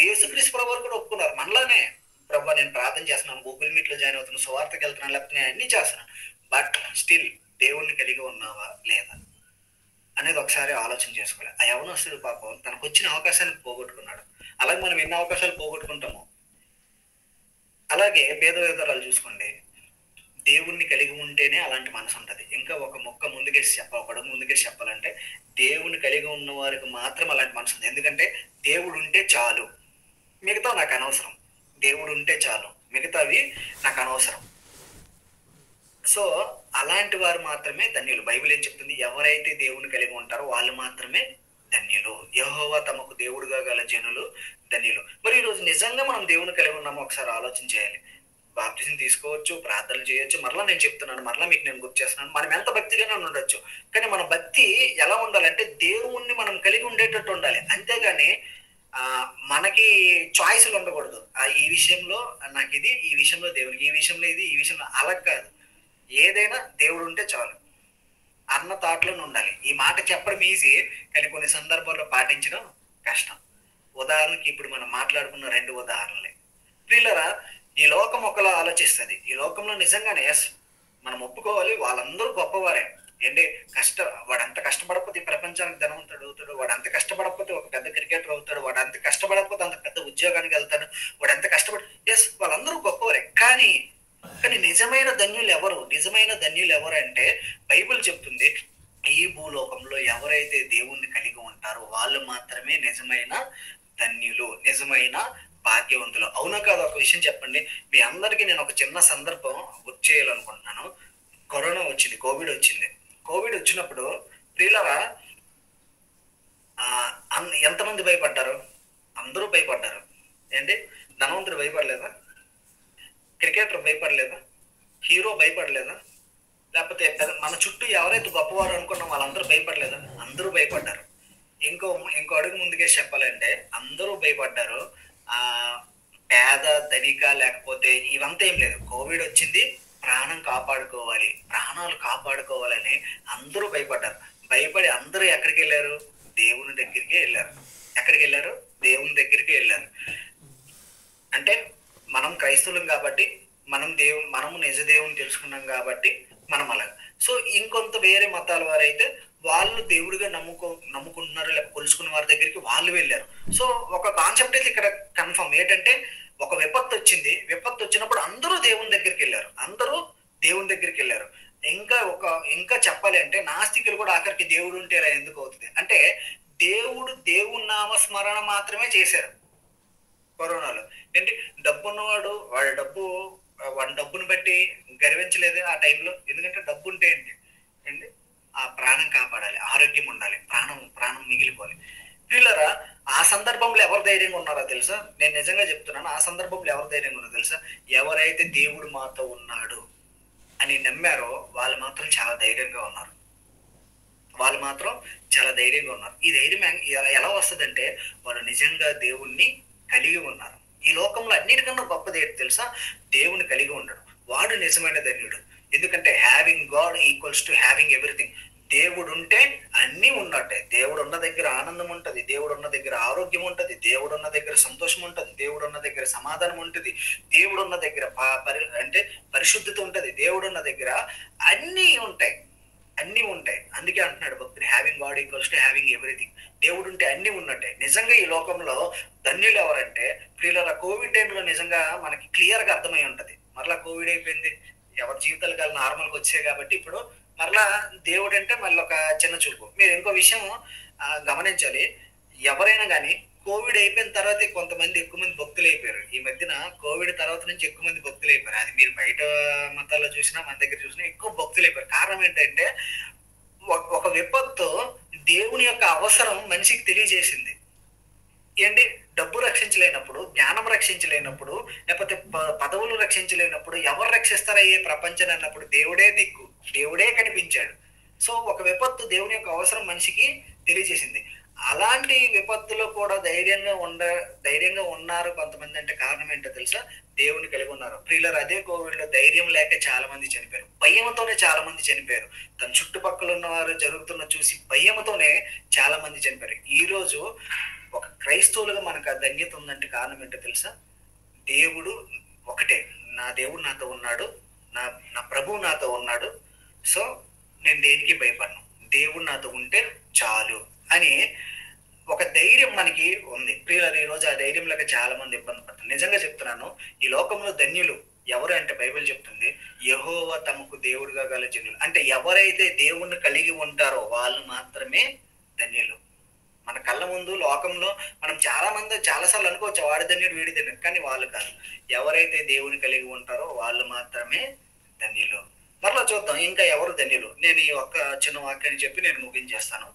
యేసుక్రీస్తు ప్రభు కూడా ఒప్పుకున్నారు మనలానే, ప్రభు నేను ప్రార్థన చేస్తున్నాను, గూగుల్ మీట్ లో జాయిన్ అవుతున్నాను, సువార్తకి వెళ్తున్నాను, లేకపోతే నేను అన్ని చేస్తున్నాను. బట్ స్టిల్ దేవుణ్ణి కలిగి ఉన్నావా లేదా అనేది ఒకసారి ఆలోచన చేసుకోవాలి. ఆ యవనస్తుడు పాపం తనకు వచ్చిన అవకాశాన్ని పోగొట్టుకున్నాడు. అలాగే మనం ఎన్ని అవకాశాలు పోగొట్టుకుంటామో. అలాగే భేద విధవరాలు చూసుకోండి, దేవుణ్ణి కలిగి ఉంటేనే అలాంటి మనసు ఉంటుంది. ఇంకా ఒక మొక్క ముందుకేసి చెప్పాలి, ఒక అడుగు ముందుకేసి చెప్పాలంటే దేవుని కలిగి ఉన్న వారికి మాత్రం అలాంటి మనసు ఉంది. ఎందుకంటే దేవుడు ఉంటే చాలు, మిగతా నాకు అనవసరం. దేవుడు ఉంటే చాలు, మిగతావి నాకు అనవసరం. సో అలాంటి వారు మాత్రమే ధన్యులు. బైబిల్ ఏం చెప్తుంది? ఎవరైతే దేవుని కలిగి ఉంటారో వాళ్ళు మాత్రమే ధన్యులు. యెహోవా తమకు దేవుడుగా గల జనులు ధన్యులు. మరి ఈరోజు నిజంగా మనం దేవుని కలిగి ఉన్నామో ఒకసారి ఆలోచన చేయాలి. బాప్టిజం తీసుకోవచ్చు, ప్రార్థనలు చేయొచ్చు. మరలా నేను చెప్తున్నాను, మరలా మీకు నేను గుర్తు చేస్తున్నాను, మనం ఎంత భక్తిగానే ఉండొచ్చు, కానీ మన భక్తి ఎలా ఉండాలంటే దేవుణ్ణి మనం కలిగి ఉండేటట్టు ఉండాలి. అంతేగాని మనకి చాయిస్లు ఉండకూడదు. ఈ విషయంలో నాకు ఇది, ఈ విషయంలో దేవుడికి, ఈ విషయంలో ఇది, ఈ విషయంలో అలా కాదు. ఏదైనా దేవుడు ఉంటే చాలు అన్న థాట్లోనే ఉండాలి. ఈ మాట చెప్పడం ఈజీ, కానీ కొన్ని సందర్భాల్లో పాటించడం కష్టం. ఉదాహరణకి ఇప్పుడు మనం మాట్లాడుకున్న 2 ఉదాహరణలే. ప్రియులరా, ఈ లోకం ఒకలా ఆలోచిస్తుంది. ఈ లోకంలో నిజంగానే మనం ఒప్పుకోవాలి, వాళ్ళందరూ గొప్పవారే. ఏంటి వాడంత కష్టపడకపోతే ఈ ప్రపంచానికి ధనవంతుడు అవుతాడు, వాడంత కష్టపడకపోతే ఒక పెద్ద క్రికెటర్ అవుతాడు, వాడంత కష్టపడకపోతే అంత పెద్ద ఉద్యోగానికి వెళ్తాడు, వాడంత వాళ్ళందరూ గొప్పవారే. కానీ నిజమైన ధన్యులు ఎవరు? నిజమైన ధన్యులు ఎవరు అంటే బైబిల్ చెప్తుంది, ఈ భూలోకంలో ఎవరైతే దేవుణ్ణి కలిగి ఉంటారో వాళ్ళు మాత్రమే నిజమైన ధన్యులు, నిజమైన భాగ్యవంతులు. అవునా కాదు? ఒక విషయం చెప్పండి. మీ అందరికీ నేను ఒక చిన్న సందర్భం గుర్తు చేయాలనుకుంటున్నాను. కరోనా వచ్చింది, కోవిడ్ వచ్చింది. కోవిడ్ వచ్చినప్పుడు ప్రియులరా ఎంతమంది భయపడ్డారు? అందరూ భయపడ్డారు. ఏంటి? ధనవంతుడు భయపడలేదా? క్రికెటర్ భయపడలేదా? హీరో భయపడలేదా? లేకపోతే మన చుట్టూ ఎవరైతే గొప్పవారు అనుకున్నాం వాళ్ళందరూ భయపడలేదా? అందరూ భయపడ్డారు. ఇంకో అడుగు ముందుకే చెప్పాలంటే అందరూ భయపడ్డారు. పేద ధనిక లేకపోతే ఇవంతా ఏం లేదు. కోవిడ్ వచ్చింది, ప్రాణాలు కాపాడుకోవాలని అందరూ భయపడ్డారు. భయపడి అందరూ ఎక్కడికి వెళ్ళారు? దేవుని దగ్గరికి వెళ్ళారు. ఎక్కడికి వెళ్ళారు? దేవుని దగ్గరికి వెళ్ళారు. అంటే మనం క్రైస్తవులం కాబట్టి, మనము నిజ దేవుని తెలుసుకున్నాం కాబట్టి మనం అలాగ. సో ఇంకొంత వేరే మతాల వారైతే వాళ్ళు దేవుడిగా నమ్ముకుంటున్నారు, లేకపోతే కొలుసుకున్న వారి దగ్గరికి వాళ్ళు వెళ్ళారు. సో ఒక కాన్సెప్ట్ అయితే ఇక్కడ కన్ఫర్మ్ ఏంటంటే, ఒక విపత్తు వచ్చింది. విపత్తు వచ్చినప్పుడు అందరూ దేవుని దగ్గరికి వెళ్ళారు. ఇంకా చెప్పాలి అంటే నాస్తికులు కూడా ఆఖరికి దేవుడు ఉంటే ఇలా ఎందుకు అవుతుంది అంటే, దేవుడి నామస్మరణ మాత్రమే చేశారు కరోనాలో. ఏంటి? డబ్బున్నవాడు వాడి డబ్బును బట్టి గర్వించలేదు ఆ టైంలో. ఎందుకంటే డబ్బు ఉంటే ఏంటి ఆ ప్రాణం కాపాడాలి, ఆరోగ్యం ఉండాలి, ప్రాణం మిగిలిపోవాలి. పిల్లరా, ఆ సందర్భంలో ఎవరు ధైర్యంగా ఉన్నారో తెలుసా? నేను నిజంగా చెప్తున్నాను, ఆ సందర్భంలో ఎవరు ధైర్యంగా ఉన్నారో తెలుసా? ఎవరైతే దేవుడు మాతో ఉన్నాడు అని నమ్మారో వాళ్ళు మాత్రం చాలా ధైర్యంగా ఉన్నారు. ఈ ధైర్యం ఎలా వస్తుందంటే, వాళ్ళు నిజంగా దేవుణ్ణి కలిగి ఉన్నారు. ఈ లోకంలో అన్నిటికన్నా గొప్పది ఏంటి తెలుసా? దేవుని కలిగి ఉండడం. వాడు నిజమైన ధన్యుడు. ఎందుకంటే having God equals to having everything. దేవుడు ఉంటే అన్నీ ఉన్నట్టే. దేవుడు ఉన్న దగ్గర ఆనందం ఉంటుంది, దేవుడు ఉన్న దగ్గర ఆరోగ్యం ఉంటుంది, దేవుడు ఉన్న దగ్గర సంతోషం ఉంటుంది, దేవుడు ఉన్న దగ్గర సమాధానం ఉంటుంది, దేవుడు ఉన్న దగ్గర పరిశుద్ధత ఉంటుంది, దేవుడు ఉన్న దగ్గర అన్నీ ఉంటాయి. అందుకే అంటున్నాడు భక్తుడు, having God equals to having everything. దేవుడు ఉంటే అన్ని ఉన్నట్టే. నిజంగా ఈ లోకంలో ధన్యులు ఎవరంటే, ప్రియుల కోవిడ్ టైంలో నిజంగా మనకి క్లియర్ గా అర్థమై ఉంటది. మరలా కోవిడ్ అయిపోయింది, ఎవరి జీవితాలు కాదు నార్మల్గా వచ్చాయి కాబట్టి ఇప్పుడు మరలా దేవుడు అంటే మళ్ళీ ఒక చిన్న చూపు. మీరు ఇంకో విషయం గమనించాలి, ఎవరైనా కానీ కోవిడ్ అయిపోయిన తర్వాత కొంతమంది ఎక్కువ మంది భక్తులు అయిపోయారు. ఈ మధ్యన కోవిడ్ తర్వాత నుంచి ఎక్కువ మంది భక్తులు అయిపోయారు. అది మీరు బయట మతాల్లో చూసినా మన దగ్గర చూసినా ఎక్కువ భక్తులు అయిపోయారు. కారణం ఏంటంటే, ఒక విపత్తు దేవుని యొక్క అవసరం మనిషికి తెలియజేసింది. ఏంటి? డబ్బు రక్షించలేనప్పుడు, జ్ఞానం రక్షించలేనప్పుడు, లేకపోతే పదవులు రక్షించలేనప్పుడు ఎవరు రక్షిస్తారా ఈ ప్రపంచాన్ని అన్నప్పుడు దేవుడే దిక్కు, దేవుడే కనిపించాడు. సో ఒక విపత్తు దేవుని యొక్క అవసరం మనిషికి తెలియజేసింది. అలాంటి విపత్తులో కూడా ధైర్యంగా ఉన్నారు కొంతమంది. అంటే కారణం ఏంటో తెలుసా? దేవుని కలిగి ఉన్నారు. ప్రియులర్, అదే కోవిడ్ లో ధైర్యం లేక చాలా మంది చనిపోయారు. భయంతోనే చాలా మంది చనిపోయారు. తన చుట్టుపక్కల ఉన్నవారు జరుగుతున్న చూసి భయంతోనే చాలా మంది చనిపోయారు. ఈ రోజు ఒక క్రైస్తవులుగా మనకు ఆ ధన్యత ఉందంటే కారణం ఏంటో తెలుసా? దేవుడు ఒకటే, నా దేవుడు నాతో ఉన్నాడు, నా ప్రభువు నాతో ఉన్నాడు. సో నేను దేనికి భయపడను, దేవుడు నాతో ఉంటే చాలు అని ఒక ధైర్యం మనకి ఉంది. ప్రియులారా, ఈ రోజు ఆ ధైర్యం లేక చాలా మంది ఇబ్బంది పడుతున్నారు. నిజంగా చెప్తున్నాను, ఈ లోకంలో ధన్యులు ఎవరు అంటే బైబిల్ చెప్తుంది, యెహోవా తమకు దేవుడిగా గల జనులు. అంటే ఎవరైతే దేవుణ్ణి కలిగి ఉంటారో వాళ్ళు మాత్రమే ధన్యులు. మన కళ్ళ ముందు లోకంలో మనం చాలా మంది చాలాసార్లు అనుకోవచ్చు వాడి ధన్యుడు వీడి ధన్యుడు, కానీ వాళ్ళు కాదు. ఎవరైతే దేవుని కలిగి ఉంటారో వాళ్ళు మాత్రమే ధన్యులు. మరలా చూద్దాం ఇంకా ఎవరు ధన్యులు. నేను ఈ ఒక్క చిన్న వాక్యాన్ని చెప్పి నేను ముగించేస్తాను,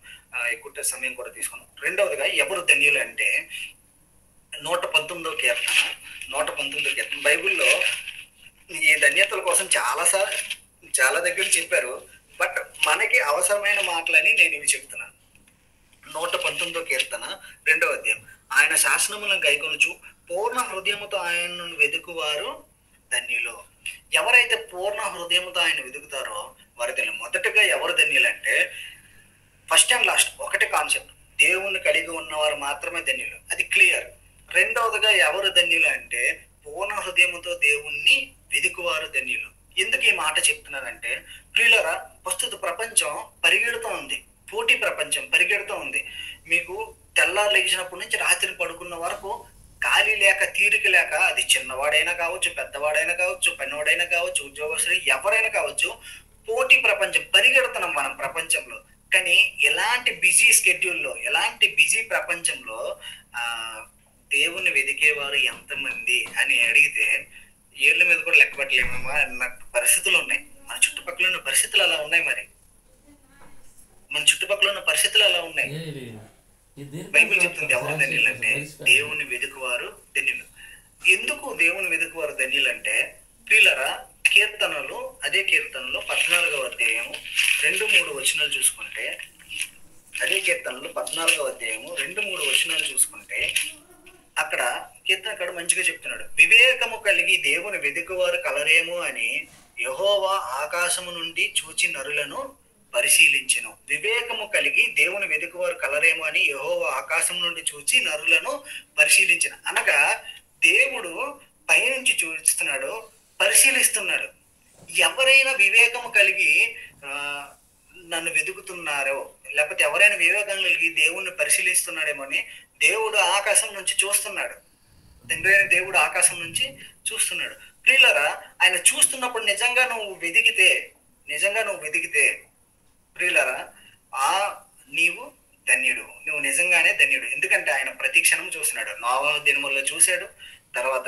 ఎక్కువ సమయం కూడా తీసుకున్నాను. రెండవదిగా ఎవరు ధన్యులు అంటే 119వ కీర్తన. 119వ కీర్తన బైబిల్లో ఈ ధన్యతల కోసం చాలా దగ్గర చెప్పారు. బట్ మనకి అవసరమైన మాటలని నేను ఇవి చెప్తున్నాను. 119వ కీర్తన 2వ అధ్యాయం. ఆయన శాసనములను గైకొనుచు పూర్ణ హృదయముతో ఆయనను వెతుకువారు ధన్యులు. ఎవరైతే పూర్ణ హృదయంతో ఆయన వెతుకుతారో వారు ధన్యులు. మొదటగా ఎవరు ధన్యులు అంటే ఫస్ట్ అండ్ లాస్ట్ ఒకటే కాన్సెప్ట్, దేవుణ్ణి కలిగి ఉన్నవారు మాత్రమే ధన్యులు, అది క్లియర్. రెండవదిగా ఎవరు ధన్యులు అంటే పూర్ణ హృదయముతో దేవుణ్ణి వెతుకువారు ధన్యులు. ఎందుకు ఈ మాట చెప్తున్నానంటే ప్రియులారా, ప్రస్తుత ప్రపంచం పరిగెడుతూ ఉంది, పోటీ ప్రపంచం పరిగెడుతూ ఉంది. మీకు తెల్లారు లేచినప్పటి నుంచి రాత్రి పడుకున్న వరకు ఖాళీ లేక తీరిక లేక, అది చిన్నవాడైనా కావచ్చు, పెద్దవాడైనా కావచ్చు, పనివాడైనా కావచ్చు, ఉద్యోగస్తులు ఎవరైనా కావచ్చు, పోటీ ప్రపంచం పరిగెడుతున్నాం మనం ప్రపంచంలో. కానీ ఎలాంటి బిజీ స్కెడ్యూల్లో, ఎలాంటి బిజీ ప్రపంచంలో దేవుణ్ణి వెతికేవారు ఎంతమంది అని అడిగితే ఏళ్ళ మీద కూడా లెక్క పెట్టలేమేమో అన్న పరిస్థితులు ఉన్నాయి. మన చుట్టుపక్కల ఉన్న పరిస్థితులు అలా ఉన్నాయి. మరి మన చుట్టుపక్కల ఉన్న పరిస్థితులు అలా ఉన్నాయి. బైబిల్ చెప్తుంది ఎవరు ధన్యులు అంటే దేవుని వెతుకువారు ధన్యులు. ఎందుకు దేవుని వెతుకువారు ధన్యులు అంటే ప్రియులరా, కీర్తనలు, అదే కీర్తనలో 14వ అధ్యాయము 2-3 వచనాలు చూసుకుంటే, అదే కీర్తనలు 14వ అధ్యాయము 2-3 వచనాలు చూసుకుంటే అక్కడ కీర్తనకాడు మంచిగా చెప్తున్నాడు. వివేకము కలిగి దేవుని వెతుకువారు కలరేమో అని యెహోవా ఆకాశము నుండి చూచి నరులను పరిశీలించెను. వివేకము కలిగి దేవుని వెతుకువారు కలరేమో అని యెహోవా ఆకాశం నుండి చూచి నరులను పరిశీలించిన. అనగా దేవుడు పైనుంచి చూస్తున్నాడు, పరిశీలిస్తున్నాడు. ఎవరైనా వివేకము కలిగి నన్ను వెతుకుతున్నారో, లేకపోతే ఎవరైనా వివేకం కలిగి దేవుణ్ణి పరిశీలిస్తున్నాడేమో అని దేవుడు ఆకాశం నుంచి చూస్తున్నాడు. తండ్రి అయిన దేవుడు ఆకాశం నుంచి చూస్తున్నాడు. ప్రియులరా, ఆయన చూస్తున్నప్పుడు నిజంగా నువ్వు వెతికితే ప్రియులరా, నీవు ధన్యుడు, నువ్వు నిజంగానే ధన్యుడు. ఎందుకంటే ఆయన ప్రతి క్షణం చూస్తున్నాడు. నోవహు దినముల్లో చూశాడు, తర్వాత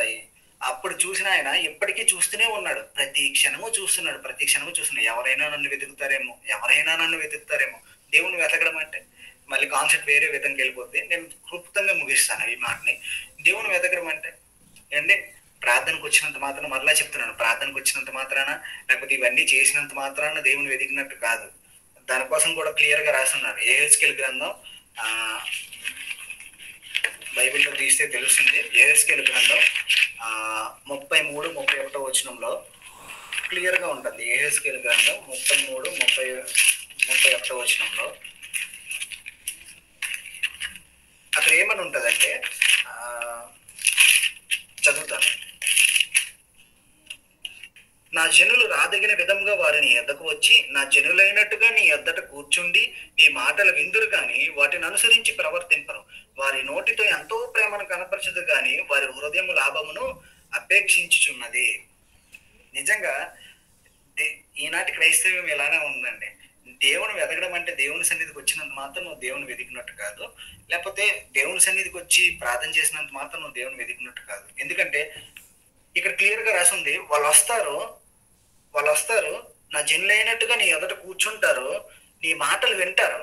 అప్పుడు చూసిన ఆయన ఎప్పటికీ చూస్తూనే ఉన్నాడు. ప్రతి క్షణము చూస్తున్నాడు. ఎవరైనా నన్ను వెతుకుతారేమో. దేవుని వెతకడం అంటే మళ్ళీ కాన్సెప్ట్ వేరే విధంగా వెళ్ళిపోద్ది. నేను క్లుప్తంగా ముగిస్తాను ఈ మాటని. దేవుని వెతకడం అంటే ఏంటి? ప్రార్థనకు వచ్చినంత మాత్రాన, మరలా చెప్తున్నాను, ప్రార్థనకు వచ్చినంత మాత్రాన, లేకపోతే ఇవన్నీ చేసినంత మాత్రాన దేవుని వెతికినట్టు కాదు. దానికోసం కూడా క్లియర్ గా రాస్తున్నారు. యెహెజ్కేలు గ్రంథం బైబిల్లో తీస్తే తెలుస్తుంది. యెహెజ్కేలు గ్రంథం 33-31 వచనంలో క్లియర్ గా ఉంటుంది. యెహెజ్కేలు గ్రంథం 33-31 వచనంలో అక్కడ ఏమని ఉంటదంటే, చదువుతాను. నా జనులు రాదగిన విధంగా వారిని ఎద్దకు వచ్చి నా జనులైనట్టుగా నీ ఎద్దట కూర్చుండి నీ మాటలు విందురు గాని వాటిని అనుసరించి ప్రవర్తింపరు. వారి నోటితో ఎంతో ప్రేమను కనపరచదు గాని వారి హృదయం లాభమును అపేక్షించుచున్నది. నిజంగా ఈనాటి క్రైస్తవ్యం ఇలానే ఉందండి. దేవుని వెతకడం అంటే దేవుని సన్నిధికి వచ్చినంత మాత్రం నువ్వు దేవుని వెతికినట్టు కాదు, లేకపోతే దేవుని సన్నిధికి వచ్చి ప్రార్థన చేసినంత మాత్రం నువ్వు దేవుని వెతికినట్టు కాదు. ఎందుకంటే ఇక్కడ క్లియర్ గా రాసింది, వాళ్ళు వస్తారు నా జనులైనట్టుగా నీ ఎదుట కూర్చుంటారు, నీ మాటలు వింటారు,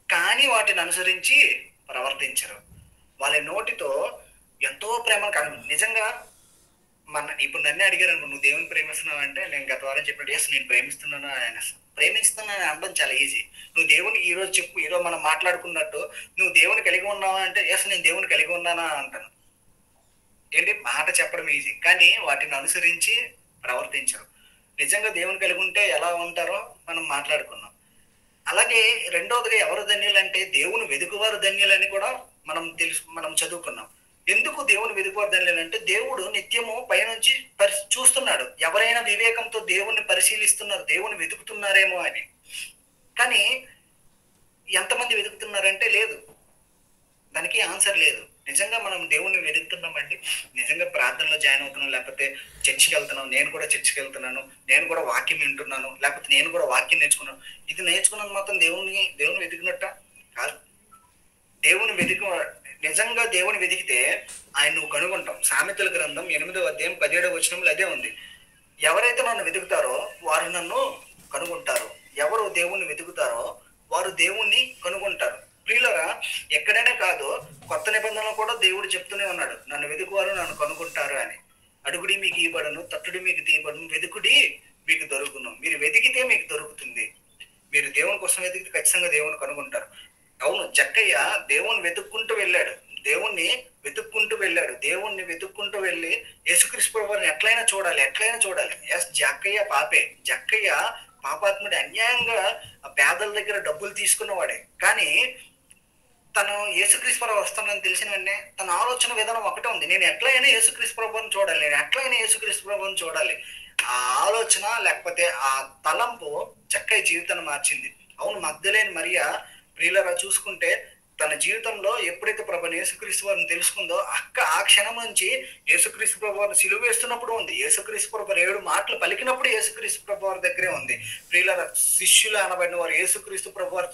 కానీ వాటిని అనుసరించి ప్రవర్తించరు. వాళ్ళ నోటితో ఎంతో ప్రేమను నిజంగా ఇప్పుడు నన్నే అడిగారు అనుకో, నువ్వు దేవుని ప్రేమిస్తున్నావు అంటే నేను గత వారం చెప్పినట్టు ఎస్ నేను ప్రేమిస్తున్నాను అనడం చాలా ఈజీ. నువ్వు దేవుని ఈరోజు చెప్పు, ఈరోజు మనం మాట్లాడుకున్నట్టు నువ్వు దేవుని కలిగి ఉన్నావా అంటే ఎస్ నేను దేవుని కలిగి ఉన్నానా అంటాను. ఏంటి, మాట చెప్పడం ఈజీ, కానీ వాటిని అనుసరించి ప్రవర్తించరు. నిజంగా దేవుని కలిగి ఉంటే ఎలా ఉంటారో మనం మాట్లాడుకున్నాం. అలాగే రెండవదిగా ఎవరు ధన్యులు అంటే దేవుని వెతుకువారు ధన్యులని కూడా మనం చదువుకున్నాం. ఎందుకు దేవుని వెతుకువారు ధన్యులు అంటే దేవుడు నిత్యము పైనుంచి చూస్తున్నాడు. ఎవరైనా వివేకంతో దేవుణ్ణి పరిశీలిస్తున్నారు, దేవుని వెతుకుతున్నారేమో అని. కానీ ఎంతమంది వెతుకుతున్నారంటే లేదు, దానికి ఆన్సర్ లేదు. నిజంగా మనం దేవుణ్ణి వెతుకుతున్నామండి? నిజంగా ప్రార్థనలో జాయిన్ అవుతున్నాం, లేకపోతే చర్చికి వెళ్తున్నాం, నేను కూడా చర్చికి వెళ్తున్నాను, నేను కూడా వాక్యం వింటున్నాను, లేకపోతే నేను కూడా వాక్యం నేర్చుకున్నాను, ఇది నేర్చుకున్నది మాత్రం దేవుని వెతికినట్ట కాదు. దేవుని నిజంగా దేవుని వెతికితే ఆయన నువ్వు కనుగొంటాం. సామెతల గ్రంథం 8వ అధ్యాయం 17వ వచనంలో అదే ఉంది. ఎవరైతే నన్ను వెతుకుతారో వారు నన్ను కనుగొంటారు. ఎవరు దేవుణ్ణి వెతుకుతారో వారు దేవుణ్ణి కనుగొంటారు. ప్రియులరా, ఎక్కడైనా కాదు, కొత్త నిబంధనలు కూడా దేవుడు చెప్తూనే ఉన్నాడు, నన్ను వెతుకువారు నన్ను కనుగొంటారు అని. అడుగుడి మీకు ఇవ్వబడును, తట్టుడి మీకు తీయబడును, వెతుకుడి మీకు దొరుకును. మీరు వెతికితే మీకు దొరుకుతుంది. మీరు దేవుని కోసం వెతికితే ఖచ్చితంగా దేవుని కనుగొంటారు. అవును, జక్కయ్య దేవుని వెతుక్కుంటూ వెళ్ళాడు, దేవుణ్ణి వెతుక్కుంటూ వెళ్ళి యేసుక్రీస్తు ప్రభువుని ఎట్లయినా చూడాలి. ఎస్, జక్కయ్య పాపాత్ముడి, అన్యాయంగా పేదల దగ్గర డబ్బులు తీసుకున్నవాడే. కానీ తను యేసుక్రీస్తు ప్రభు వస్తానని తెలిసిన వెంటనే తన ఆలోచన విధానం ఒకటే ఉంది, నేను ఎట్లయినా యేసుక్రీస్తు ప్రభువుని చూడాలి. ఆ ఆలోచన లేకపోతే ఆ తలంపు జక్కయ్య జీవితాన్ని మార్చింది. అవును, మగ్దలేని మరియా ప్రియులరా చూసుకుంటే తన జీవితంలో ఎప్పుడైతే ప్రభుని యేసుక్రీస్తు వారిని తెలుసుకుందో ఆ క్షణం నుంచి యేసుక్రీస్తు ప్రభు వారిని సిలువ వేస్తున్నప్పుడు ఉంది, యేసుక్రీస్తు ప్రభు 7 మాటలు పలికినప్పుడు యేసుక్రీస్తు ప్రభు వారి దగ్గరే ఉంది. ప్రియులరా, శిష్యులు అనబడిన వారు యేసుక్రీస్తు ప్రభు వారు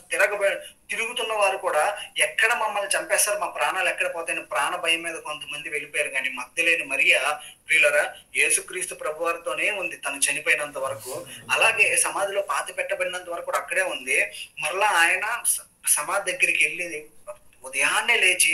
తిరుగుతున్న వారు కూడా ఎక్కడ మమ్మల్ని చంపేస్తారు, మా ప్రాణాలు ఎక్కడ పోతాయని ప్రాణ భయం మీద కొంతమంది వెళ్ళిపోయారు. కానీ మగ్దలేని మరియా ప్రియులరా యేసుక్రీస్తు ప్రభు వారితోనే ఉంది తను చనిపోయినంత వరకు. అలాగే సమాధిలో పాతి పెట్టబడినంత వరకు కూడా అక్కడే ఉంది. మరలా ఆయన సమాధి దగ్గరికి వెళ్ళి ఉదయాన్నే లేచి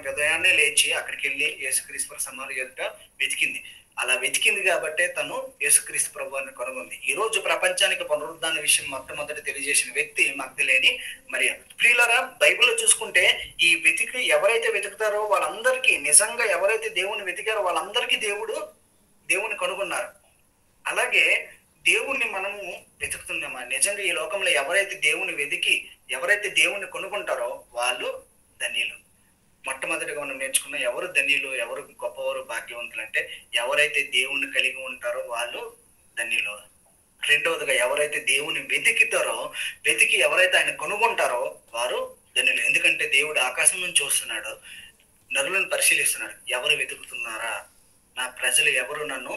ఉదయాన్నే లేచి అక్కడికి వెళ్ళి యేసుక్రీస్తు సమాధి ఎదుట వెతికింది. అలా వెతికింది కాబట్టే తను యేసుక్రీస్తు ప్రభువుని కనుగొంది. ఈ రోజు ప్రపంచానికి పునరుద్ధాన విషయం మొట్టమొదటి తెలియజేసిన వ్యక్తి మగ్దలేని మరియా. ప్రియులరా, బైబిల్లో చూసుకుంటే ఈ ఎవరైతే వెతుకుతారో వాళ్ళందరికీ, నిజంగా ఎవరైతే దేవుని వెతికారో వాళ్ళందరికీ దేవుని కనుగొన్నారు. అలాగే దేవుణ్ణి మనము వెతుకుతున్నామా? నిజంగా ఈ లోకంలో ఎవరైతే దేవుని వెతికి ఎవరైతే దేవుణ్ణి కొనుక్కుంటారో వాళ్ళు ధన్యులు. మొట్టమొదటిగా మనం నేర్చుకున్న ఎవరు ధన్యులు, ఎవరు గొప్పవారు, భాగ్యవంతులు అంటే ఎవరైతే దేవుణ్ణి కలిగి ఉంటారో వాళ్ళు ధన్యులు. రెండవదిగా ఎవరైతే దేవుని వెతికి ఎవరైతే ఆయన కొనుక్కుంటారో వారు ధన్యులు. ఎందుకంటే దేవుడు ఆకాశం నుంచి చూస్తున్నాడు, నరులను పరిశీలిస్తున్నాడు. ఎవరు వెతుకుతున్నారా, నా ప్రజలు ఎవరు నన్ను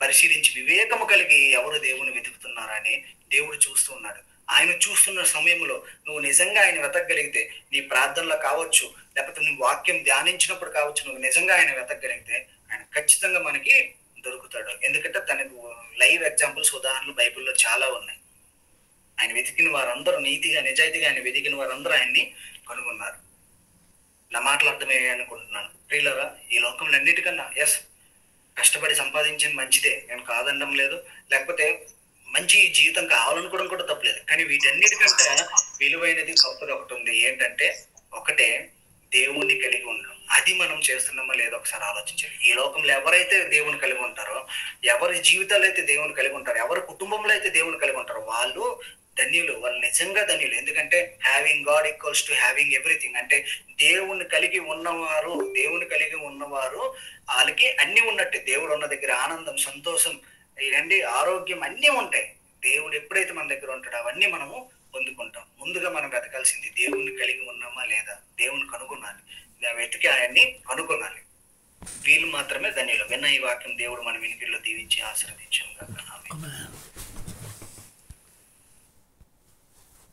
పరిశీలించి వివేకము కలిగి ఎవరు దేవుని వెతుకుతున్నారా అని దేవుడు చూస్తూ ఉన్నాడు. ఆయన చూస్తున్న సమయంలో నువ్వు నిజంగా ఆయన వెతకగలిగితే, నీ ప్రార్థనలో కావచ్చు, లేకపోతే నువ్వు వాక్యం ధ్యానించినప్పుడు కావచ్చు, నువ్వు నిజంగా ఆయన వెతకగలిగితే ఆయన ఖచ్చితంగా మనకి దొరుకుతాడు. ఎందుకంటే తనకు లైవ్ ఎగ్జాంపుల్స్, ఉదాహరణలు బైబిల్లో చాలా ఉన్నాయి. ఆయన వెతికిన వారందరూ నీతిగా నిజాయితీగా ఆయన వెతికిన వారందరూ ఆయన్ని కనుగొన్నారు. నా మాటలు అర్థమయ్యాయి అనుకుంటున్నాను. ప్రియులరా, ఈ లోకంలో అన్నిటికన్నా కష్టపడి సంపాదించింది మంచిదే, నేను కాదనడం లేదు, లేకపోతే మంచి జీవితం కావాలనుకోవడం కూడా తప్పలేదు. కానీ వీటన్నిటికంటే విలువైనది గొప్పది ఒకటి ఉంది. ఏంటంటే ఒకటే దేవుణ్ణి కలిగి ఉండడం. అది మనం చేస్తున్నామా లేదో ఒకసారి ఆలోచించాలి. ఈ లోకంలో ఎవరైతే దేవుని కలిగి ఉంటారో, ఎవరి జీవితాలు అయితే దేవుని కలిగి ఉంటారో, ఎవరి కుటుంబంలో అయితే దేవుని కలిగి ఉంటారో వాళ్ళు ధన్యులు. వాళ్ళు నిజంగా ధన్యులు. ఎందుకంటే having God equals to having everything. అంటే దేవుని కలిగి ఉన్నవారు వాళ్ళకి అన్ని ఉన్నట్టే. దేవుడు ఉన్న దగ్గర ఆనందం, సంతోషం, ఆరోగ్యం అన్నీ ఉంటాయి. దేవుడు ఎప్పుడైతే మన దగ్గర ఉంటాడో అవన్నీ మనము పొందుకుంటాం. ముందుగా మనం వెతకాల్సింది దేవుణ్ణి కలిగి ఉన్నామా లేదా, దేవుని కనుగొనాలి, వెతికి ఆయన్ని కనుగొనాలి. వీళ్ళు మాత్రమే ధన్యులు. విన్న ఈ వాక్యం దేవుడు మన వినికిడిలో దీవించి ఆశీర్వదించాం గాక.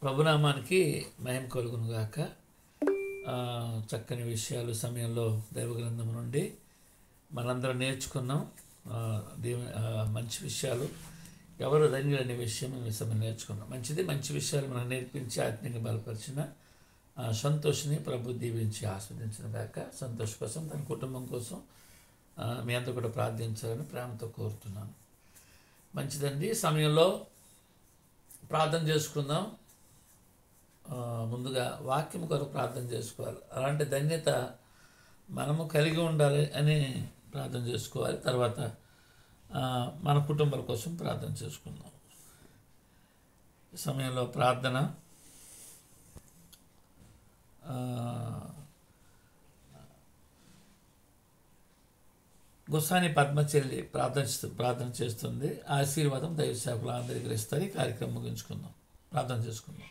ప్రభునామానికి మహిమ కలుగును గాక. చక్కని విషయాలు సమయంలో దైవగ్రంథం నుండి మనందరం నేర్చుకున్నాం. మంచి విషయాలు, ఎవరు ధన్యులు అనే విషయం సమయం నేర్చుకున్నాం. మంచి విషయాలు మనం నేర్పించి ఆత్మీయంగా బలపరిచిన సంతోష్ని ప్రభు దీవించి ఆస్వాదించిన గాక. సంతోష్ కోసం, తన కుటుంబం కోసం మీ అంతా కూడా ప్రార్థించాలని ప్రేమతో కోరుతున్నాను. మంచిదండి. సమయంలో ప్రార్థన చేసుకుందాం. ముందుగా వాక్యం కొరకు ప్రార్థన చేసుకోవాలి. అలాంటి ధన్యత మనము కలిగి ఉండాలి అని ప్రార్థన చేసుకోవాలి. తర్వాత మన కుటుంబాల కోసం ప్రార్థన చేసుకుందాం. సమయంలో ప్రార్థన గుస్సాని పద్మచెల్లి ప్రార్థన చేస్తుంది. ఆశీర్వాదం దైవ సేవకులు అందరికీ ఇస్తారు. ఈ కార్యక్రమం ముగించుకుందాం. ప్రార్థన చేసుకుందాం.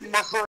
మహా